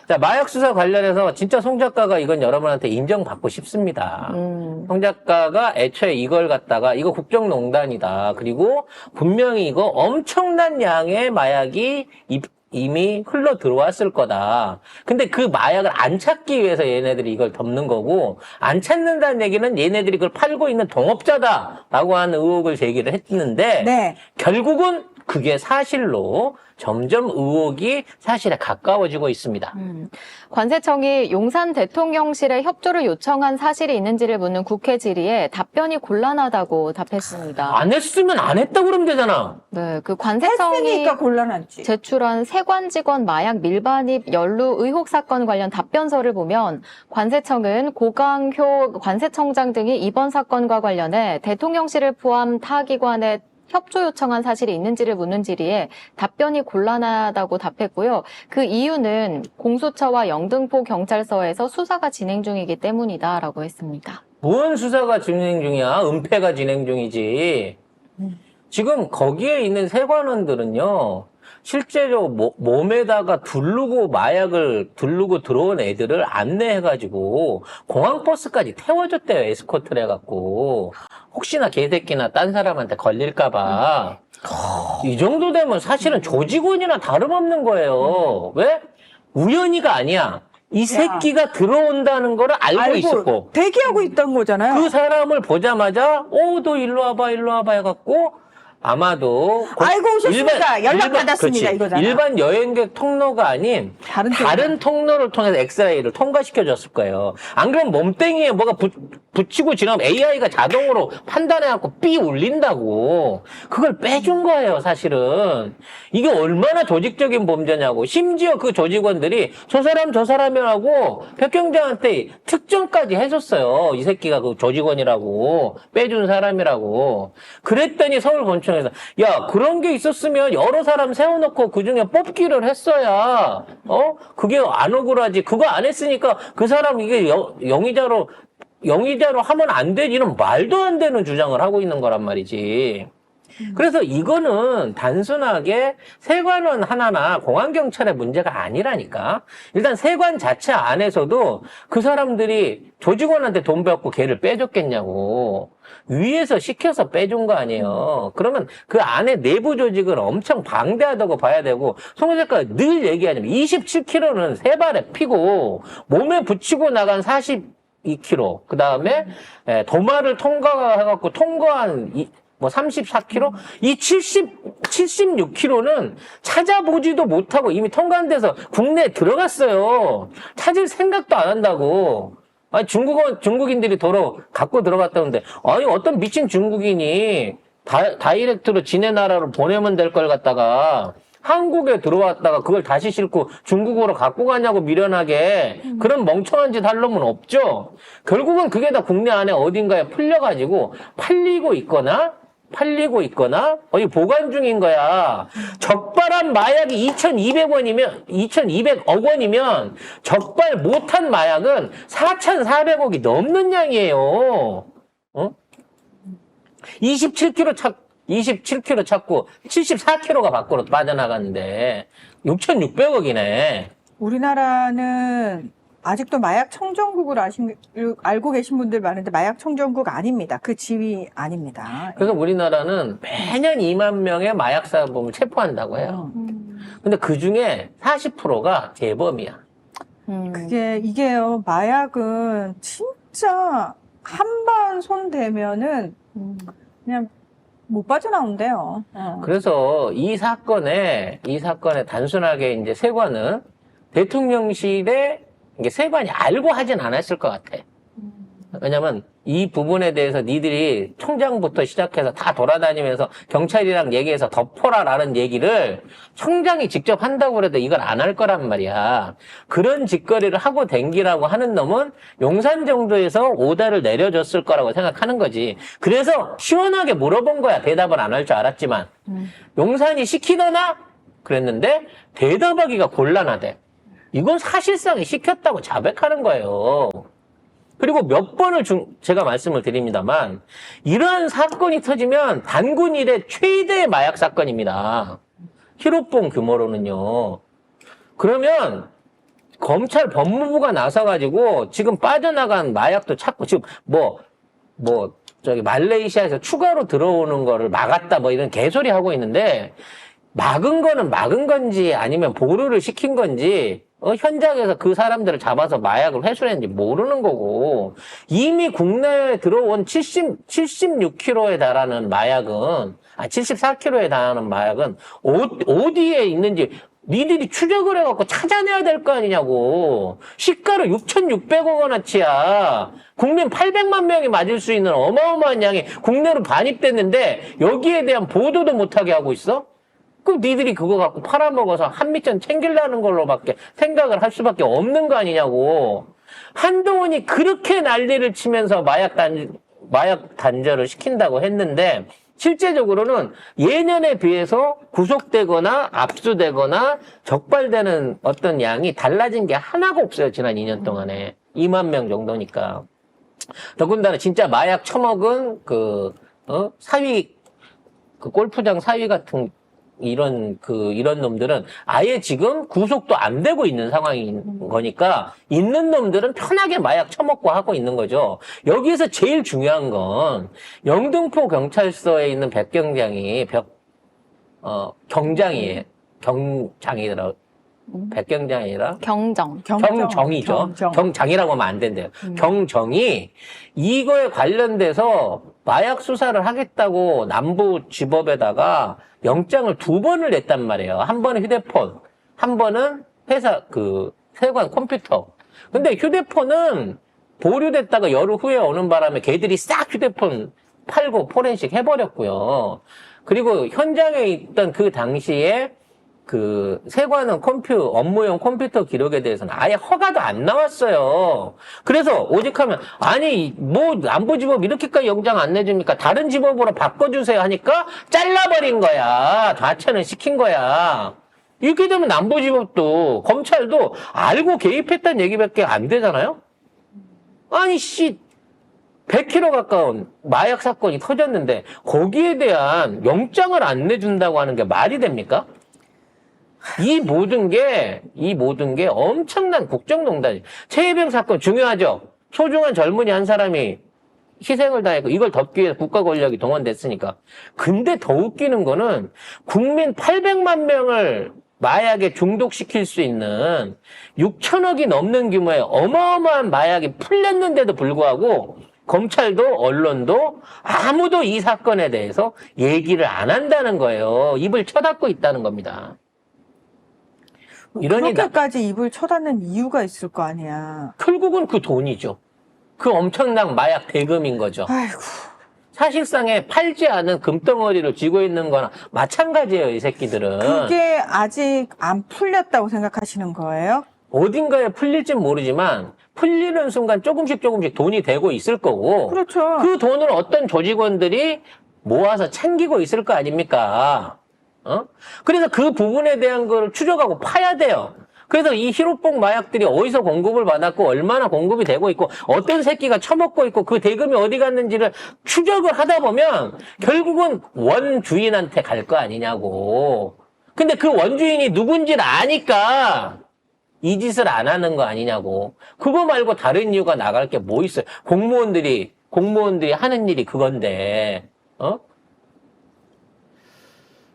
자, 마약 수사 관련해서 진짜 송 작가가 이건 여러분한테 인정받고 싶습니다. 송 작가가 애초에 이걸 갖다가 이거 국정농단이다. 그리고 분명히 이거 엄청난 양의 마약이 이미 흘러 들어왔을 거다. 근데 그 마약을 안 찾기 위해서 얘네들이 이걸 덮는 거고, 안 찾는다는 얘기는 얘네들이 그걸 팔고 있는 동업자다라고 하는 의혹을 제기를 했는데, 네. 결국은 그게 사실로 점점 의혹이 사실에 가까워지고 있습니다. 관세청이 용산 대통령실에 협조를 요청한 사실이 있는지를 묻는 국회 질의에 답변이 곤란하다고 답했습니다. 안 했으면 안 했다고 그러면 되잖아. 네, 그 관세청이 했으니까 곤란하지. 제출한 세관 직원 마약 밀반입 연루 의혹 사건 관련 답변서를 보면 관세청은 고강효 관세청장 등이 이번 사건과 관련해 대통령실을 포함 타 기관에 협조 요청한 사실이 있는지를 묻는 질의에 답변이 곤란하다고 답했고요. 그 이유는 공수처와 영등포 경찰서에서 수사가 진행 중이기 때문이다라고 했습니다. 뭔 수사가 진행 중이야? 은폐가 진행 중이지. 지금 거기에 있는 세관원들은요, 실제로 몸에다가 마약을 두르고 들어온 애들을 안내해가지고 공항버스까지 태워줬대요, 에스코트를 해갖고. 혹시나 개새끼나 딴 사람한테 걸릴까봐. 이 정도 되면 사실은 조직원이나 다름없는 거예요. 왜? 우연히가 아니야. 이 새끼가 들어온다는 거를 알고 있었고. 대기하고 있던 거잖아요. 그 사람을 보자마자, 너 일로 와봐 해갖고, 아마도 알고 오셨습니다. 연락 받았습니다. 이거잖아. 일반 여행객 통로가 아닌 다른 통로를 통해서 엑스레이를 통과시켜줬을 거예요. 안 그러면 몸뚱이에 뭐가 붙이고 지나면 AI가 자동으로 판단해갖고 삐 울린다고. 그걸 빼준 거예요, 사실은. 이게 얼마나 조직적인 범죄냐고. 심지어 그 조직원들이 저 사람이라고 백경장한테 특정까지 해줬어요. 이 새끼가 그 조직원이라고. 빼준 사람이라고. 그랬더니 서울본청에서 야, 그런 게 있었으면 여러 사람 세워놓고 그중에 뽑기를 했어야, 그게 안 억울하지. 그거 안 했으니까 그 사람 이게 영의자로 하면 안 되지. 이런 말도 안 되는 주장을 하고 있는 거란 말이지. 그래서 이거는 단순하게 세관원 하나나 공안경찰의 문제가 아니라니까. 일단 세관 자체 안에서도 그 사람들이 조직원한테 돈 받고 걔를 빼줬겠냐고. 위에서 시켜서 빼준 거 아니에요. 그러면 그 안에 내부 조직은 엄청 방대하다고 봐야 되고, 송 작가가 늘 얘기하자면 27kg는 세 발에 피고 몸에 붙이고 나간 42kg, 그 다음에 도마를 통과해갖고 통과한 34kg? 이 76kg는 찾아보지도 못하고 이미 통과한 데서 국내에 들어갔어요. 찾을 생각도 안 한다고. 아니, 중국인들이 도로 갖고 들어갔다는데, 아니, 어떤 미친 중국인이 다이렉트로 지네 나라로 보내면 될 걸 갖다가, 한국에 들어왔다가 그걸 다시 싣고 중국으로 갖고 가냐고 미련하게 그런 멍청한 짓 할 놈은 없죠. 결국은 그게 다 국내 안에 어딘가에 풀려가지고 팔리고 있거나 어디 보관 중인 거야. 적발한 마약이 2,200억 원이면 적발 못한 마약은 4,400억이 넘는 양이에요. 27kg 찾고 74kg가 밖으로 빠져나갔는데 6,600억이네. 우리나라는 아직도 마약 청정국을 알고 계신 분들 많은데 마약 청정국 아닙니다. 그 지위 아닙니다. 그래서 우리나라는 매년 2만 명의 마약사범을 체포한다고 해요. 근데 그 중에 40%가 재범이야. 이게요, 마약은 진짜 한 번 손 대면은 그냥 못 빠져나온대요. 그래서 이 사건에 단순하게 이제 세관은 대통령실에 이게 세관이 알고 하진 않았을 것 같아. 왜냐면 이 부분에 대해서 니들이 총장부터 시작해서 다 돌아다니면서 경찰이랑 얘기해서 덮어라라는 얘기를 총장이 직접 한다고 해도 이걸 안 할 거란 말이야. 그런 짓거리를 하고 댕기라고 하는 놈은 용산 정도에서 오다를 내려줬을 거라고 생각하는 거지. 그래서 시원하게 물어본 거야. 대답을 안 할 줄 알았지만. 용산이 시키더나? 그랬는데 대답하기가 곤란하대. 이건 사실상 시켰다고 자백하는 거예요. 그리고 몇 번을 제가 말씀을 드립니다만, 이러한 사건이 터지면 단군 이래 최대의 마약 사건입니다. 1억봉 규모로는요. 그러면 검찰 법무부가 나서가지고 지금 빠져나간 마약도 찾고 지금 저기 말레이시아에서 추가로 들어오는 거를 막았다 뭐 이런 개소리 하고 있는데 막은 거는 막은 건지 아니면 보류를 시킨 건지 현장에서 그 사람들을 잡아서 마약을 회수했는지 모르는 거고 이미 국내에 들어온 76kg에 달하는 마약은 74kg에 달하는 마약은 어디에 있는지 니들이 추적을 해갖고 찾아내야 될 거 아니냐고. 시가로 6,600억 원어치야. 국민 800만 명이 맞을 수 있는 어마어마한 양이 국내로 반입됐는데 여기에 대한 보도도 못하게 하고 있어? 그럼 니들이 그거 갖고 팔아먹어서 한미천 챙기려는 걸로밖에 생각을 할 수밖에 없는 거 아니냐고. 한동훈이 그렇게 난리를 치면서 마약 단절을 시킨다고 했는데 실제적으로는 예년에 비해서 구속되거나 압수되거나 적발되는 어떤 양이 달라진 게 하나가 없어요. 지난 2년 동안에. 2만 명 정도니까. 더군다나 진짜 마약 처먹은 사위, 골프장 사위 같은 이런 놈들은 아예 지금 구속도 안 되고 있는 상황인 거니까 있는 놈들은 편하게 마약 처먹고 하고 있는 거죠. 여기에서 제일 중요한 건 영등포 경찰서에 있는 백경장이 경장이더라. 백경장이 아니라 경정이죠. 경장이라고 하면 안 된대요. 경정이 이거에 관련돼서 마약 수사를 하겠다고 남부지법에다가 영장을 2번을 냈단 말이에요. 한 번은 휴대폰, 한 번은 회사 세관 컴퓨터. 근데 휴대폰은 보류됐다가 열흘 후에 오는 바람에 걔들이 싹 휴대폰 팔고 포렌식 해버렸고요. 그리고 현장에 있던 그 당시에 세관은 업무용 컴퓨터 기록에 대해서는 아예 허가도 안 나왔어요. 그래서 오직하면, 남부지법 이렇게까지 영장 안 내줍니까? 다른 지법으로 바꿔주세요 하니까 잘라버린 거야. 좌천을 시킨 거야. 이렇게 되면 남부지법도, 검찰도 알고 개입했다는 얘기밖에 안 되잖아요? 100kg 가까운 마약 사건이 터졌는데, 거기에 대한 영장을 안 내준다고 하는 게 말이 됩니까? 이 모든 게 엄청난 국정농단이에요. 최혜병 사건 중요하죠? 소중한 젊은이 한 사람이 희생을 당했고 이걸 덮기 위해서 국가 권력이 동원됐으니까. 근데 더 웃기는 거는 국민 800만 명을 마약에 중독시킬 수 있는 6천억이 넘는 규모의 어마어마한 마약이 풀렸는데도 불구하고 검찰도 언론도 아무도 이 사건에 대해서 얘기를 안 한다는 거예요. 입을 쳐닫고 있다는 겁니다. 그렇게까지 입을 쳐닫는 이유가 있을 거 아니야. 결국은 그 돈이죠. 그 엄청난 마약 대금인 거죠. 아이고. 사실상에 팔지 않은 금덩어리를 쥐고 있는 거나 마찬가지예요, 이 새끼들은. 그게 아직 안 풀렸다고 생각하시는 거예요? 어딘가에 풀릴진 모르지만 풀리는 순간 조금씩 돈이 되고 있을 거고. 그렇죠. 그 돈을 어떤 조직원들이 모아서 챙기고 있을 거 아닙니까? 그래서 그 부분에 대한 걸 추적하고 파야 돼요. 그래서 이 히로뽕 마약들이 어디서 공급을 받았고 얼마나 공급이 되고 있고 어떤 새끼가 처먹고 있고 그 대금이 어디 갔는지를 추적을 하다 보면 결국은 원주인한테 갈 거 아니냐고. 근데 그 원주인이 누군지를 아니까 이 짓을 안 하는 거 아니냐고. 그거 말고 다른 이유가 나갈 게 뭐 있어요. 공무원들이 하는 일이 그건데.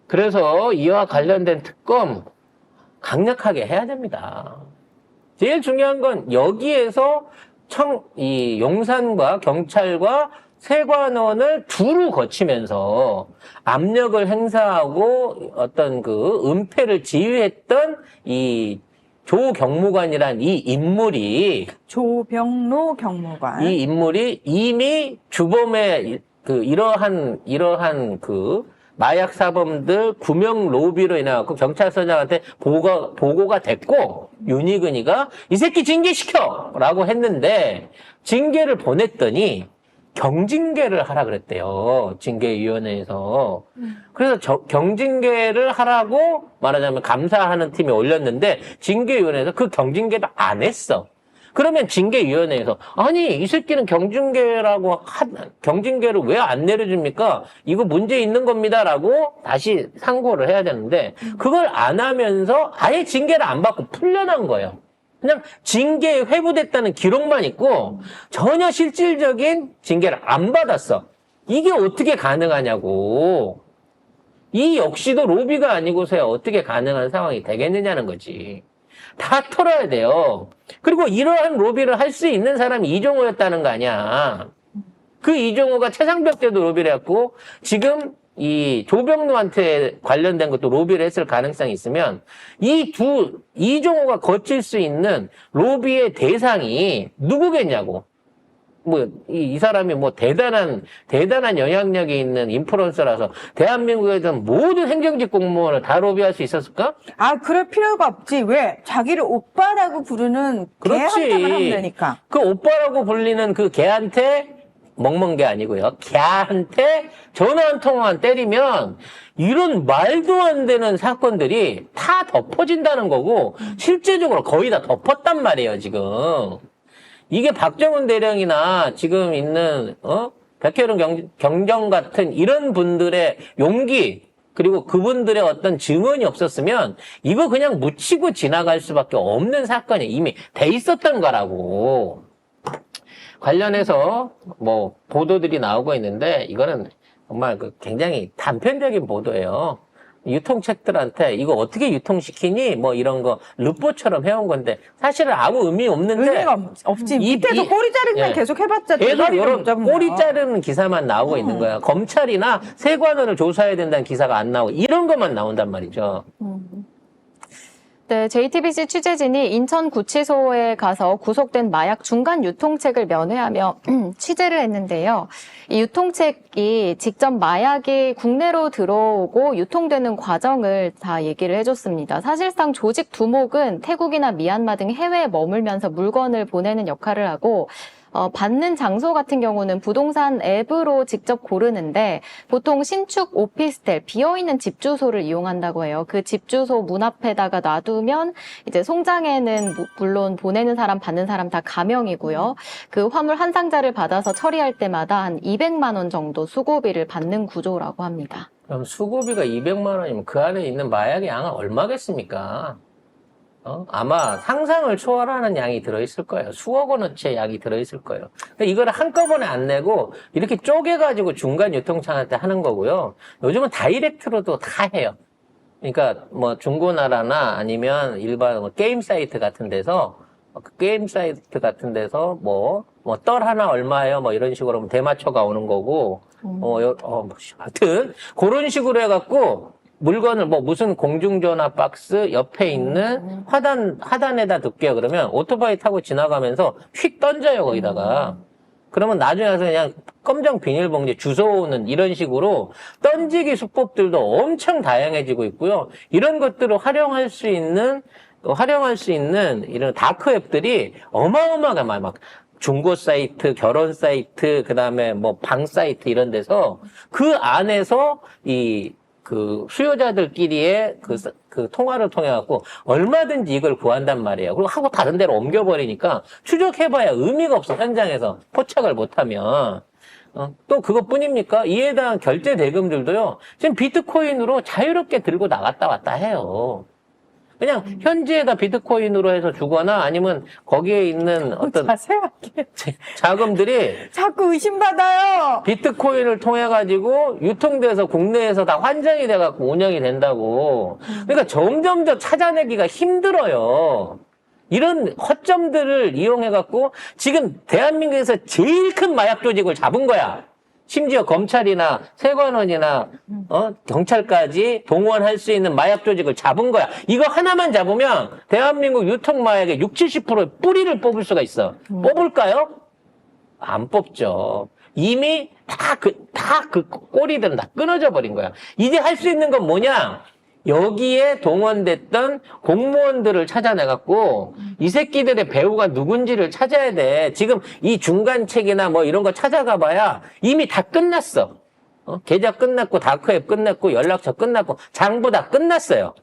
그래서 이와 관련된 특검 강력하게 해야 됩니다. 제일 중요한 건 여기에서 이 용산과 경찰과 세관원을 두루 거치면서 압력을 행사하고 어떤 은폐를 지휘했던 이 조 경무관이란 이 인물이 조병로 경무관 이 인물이 이미 주범의 이러한 마약 사범들 구명 로비로 인해갖고 경찰서장한테 보고가 됐고 윤희근이가 이 새끼 징계시켜! 라고 했는데 징계를 보냈더니 경징계를 하라 그랬대요. 징계위원회에서. 그래서 경징계를 하라고 말하자면 감사하는 팀이 올렸는데 징계위원회에서 그 경징계도 안 했어. 그러면 징계위원회에서 아니 이 새끼는 경징계를 왜 안 내려줍니까? 이거 문제 있는 겁니다라고 다시 상고를 해야 되는데 그걸 안 하면서 아예 징계를 안 받고 풀려난 거예요. 그냥 징계에 회부됐다는 기록만 있고 전혀 실질적인 징계를 안 받았어. 이게 어떻게 가능하냐고. 이 역시도 로비가 아니고서야 어떻게 가능한 상황이 되겠느냐는 거지. 다 털어야 돼요. 그리고 이러한 로비를 할 수 있는 사람이 이종호였다는 거 아니야. 그 이종호가 최상벽 때도 로비를 했고 지금 이 조병로한테 관련된 것도 로비를 했을 가능성이 있으면 이종호가 거칠 수 있는 로비의 대상이 누구겠냐고. 이 사람이 대단한 영향력이 있는 인플루언서라서 대한민국에 든 모든 행정직 공무원을 다 로비할 수 있었을까? 그럴 필요가 없지. 왜? 자기를 오빠라고 부르는 걔한테만 하면 되니까. 그 오빠라고 불리는 그 걔한테 먹는 게 아니고요. 걔한테 전화 한 통만 때리면 이런 말도 안 되는 사건들이 다 덮어진다는 거고 실제적으로 거의 다 덮었단 말이에요, 지금. 이게 박정훈 대령이나 지금 있는 백혜련 경정 같은 이런 분들의 용기 그리고 그분들의 어떤 증언이 없었으면 이거 그냥 묻히고 지나갈 수밖에 없는 사건이 이미 돼 있었던 거라고. 관련해서 보도들이 나오고 있는데 이거는 정말 굉장히 단편적인 보도예요. 유통책들한테 이거 어떻게 유통시키니? 이런 거 르포처럼 해온 건데 사실은 아무 의미 없는데 의미가 없지. 밑에서 꼬리 자르기만 계속 해봤자 계속 이런 꼬리 자르는 기사만 나오고 있는 거야. 검찰이나 세관원을 조사해야 된다는 기사가 안 나오고 이런 것만 나온단 말이죠. 네, JTBC 취재진이 인천구치소에 가서 구속된 마약 중간 유통책을 면회하며 취재를 했는데요. 이 유통책이 직접 마약이 국내로 들어오고 유통되는 과정을 다 얘기를 해줬습니다. 사실상 조직 두목은 태국이나 미얀마 등 해외에 머물면서 물건을 보내는 역할을 하고 받는 장소 같은 경우는 부동산 앱으로 직접 고르는데 보통 신축 오피스텔, 비어있는 집 주소를 이용한다고 해요. 그 집 주소 문 앞에다가 놔두면 이제 송장에는 물론 보내는 사람, 받는 사람 다 가명이고요. 그 화물 한 상자를 받아서 처리할 때마다 한 200만 원 정도 수고비를 받는 구조라고 합니다. 그럼 수고비가 200만 원이면 그 안에 있는 마약의 양은 얼마겠습니까? 아마 상상을 초월하는 양이 들어있을 거예요. 수억 원어치의 양이 들어있을 거예요. 그러니까 이걸 한꺼번에 안 내고 이렇게 쪼개가지고 중간 유통창한테 하는 거고요. 요즘은 다이렉트로도 다 해요. 그러니까 중고나라나 아니면 일반 게임 사이트 같은 데서 떨 하나 얼마예요? 이런 식으로 대마초가 오는 거고, 하여튼, 그런 식으로 해갖고, 물건을 무슨 공중전화 박스 옆에 있는 하단에다 둘게요. 그러면 오토바이 타고 지나가면서 휙 던져요, 거기다가. 그러면 나중에 가서 그냥 검정 비닐봉지 주워오는 이런 식으로 던지기 수법들도 엄청 다양해지고 있고요. 이런 것들을 활용할 수 있는 이런 다크 앱들이 어마어마하게 막 중고 사이트, 결혼 사이트, 그 다음에 방 사이트 이런 데서 그 안에서 수요자들끼리의 그 통화를 통해갖고 얼마든지 이걸 구한단 말이에요. 그리고 하고 다른 데로 옮겨버리니까 추적해봐야 의미가 없어, 현장에서. 포착을 못하면. 또 그것뿐입니까? 이에 대한 결제 대금들도요, 지금 비트코인으로 자유롭게 들고 나갔다 왔다 해요. 그냥 현지에다 비트코인으로 해서 주거나 아니면 거기에 있는 어떤 자세하게 자금들이 자꾸 의심받아요. 비트코인을 통해 가지고 유통돼서 국내에서 다 환전이 돼 갖고 운영이 된다고. 그러니까 점점 더 찾아내기가 힘들어요. 이런 허점들을 이용해 갖고 지금 대한민국에서 제일 큰 마약 조직을 잡은 거야. 심지어 검찰이나 세관원이나 경찰까지 동원할 수 있는 마약 조직을 잡은 거야. 이거 하나만 잡으면 대한민국 유통 마약의 60~70%의 뿌리를 뽑을 수가 있어. 뽑을까요? 안 뽑죠. 이미 다 그 꼬리들은 다 끊어져 버린 거야. 이제 할 수 있는 건 뭐냐? 여기에 동원됐던 공무원들을 찾아내갖고 이 새끼들의 배우가 누군지를 찾아야 돼. 지금 이 중간책이나 이런 거 찾아가봐야 이미 다 끝났어. 계좌 끝났고 다크앱 끝났고 연락처 끝났고 장부 다 끝났어요.